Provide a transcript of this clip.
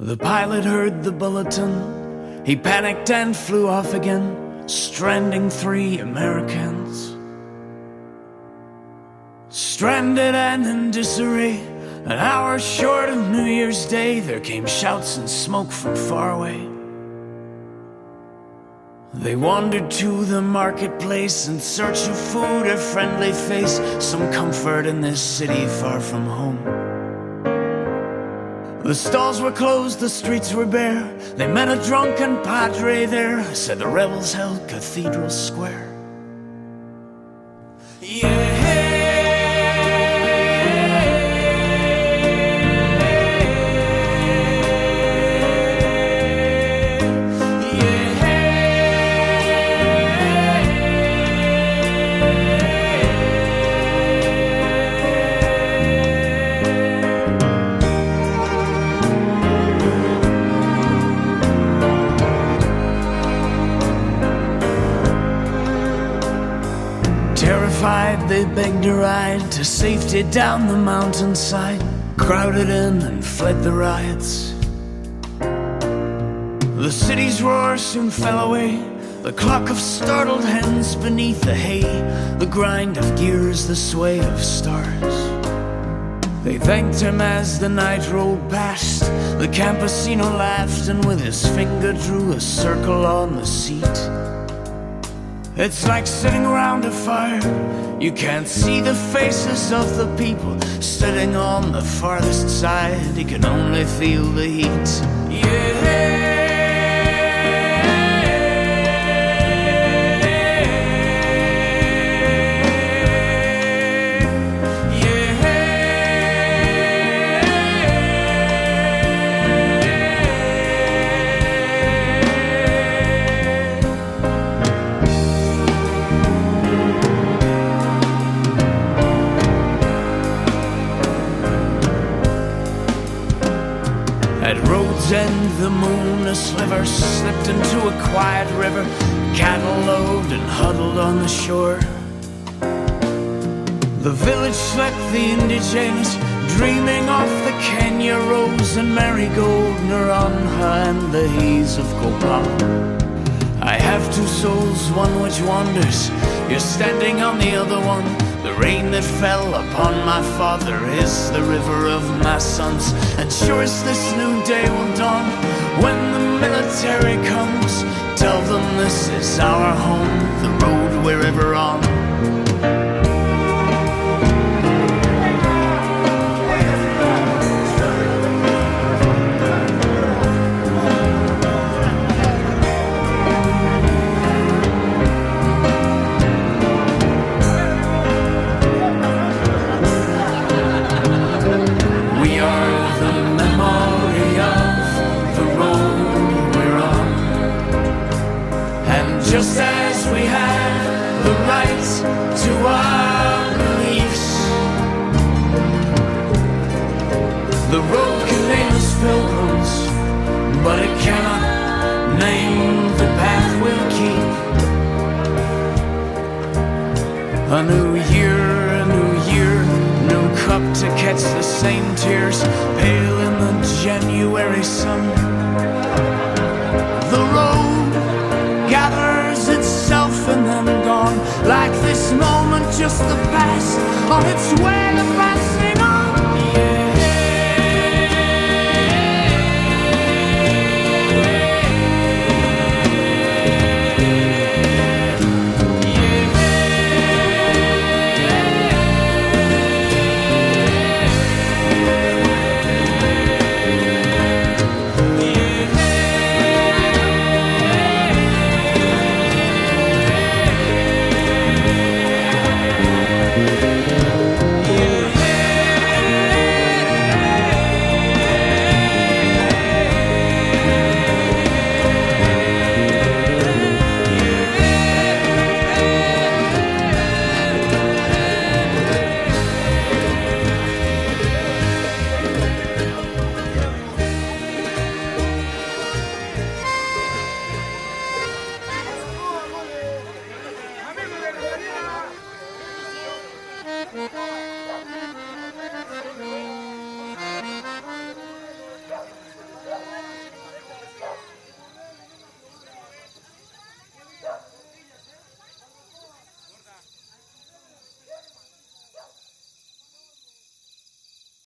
The pilot heard the bulletin. He panicked and flew off again, stranding 3 Americans. Stranded and in disarray, an hour short of New Year's Day, there came shouts and smoke from far away. They wandered to the marketplace in search of food, a friendly face, some comfort in this city far from home. The stalls were closed, the streets were bare. They met a drunken padre there, said the rebels held Cathedral Square. Terrified, they begged a ride to safety down the mountainside, crowded in and fled the riots. The city's roar soon fell away, the cluck of startled hens beneath the hay, the grind of gears, the sway of stars. They thanked him as the night rolled past. The campesino laughed and with his finger drew a circle on the seat. It's like sitting around a fire. You can't see the faces of the people sitting on the farthest side. You can only feel the heat. At road's end, the moon, a sliver, slipped into a quiet river. Cattle lowed and huddled on the shore. The village slept, the indigenous, dreaming of the Kenya rose and marigold, Naranja and the haze of Copal. I have 2 souls, one which wanders. You're standing on the other one. The rain that fell upon my father is the river of my sons. And sure as this new day will dawn, when the military comes, tell them this is our home, the road we're ever on. Just as we have the right to our beliefs, the road can name us pilgrims, but it cannot name the path we'll keep. A new year, new cup to catch the same tears, pale in the January sun. The road gathers itself and then gone, like this moment just the past, on its way to passing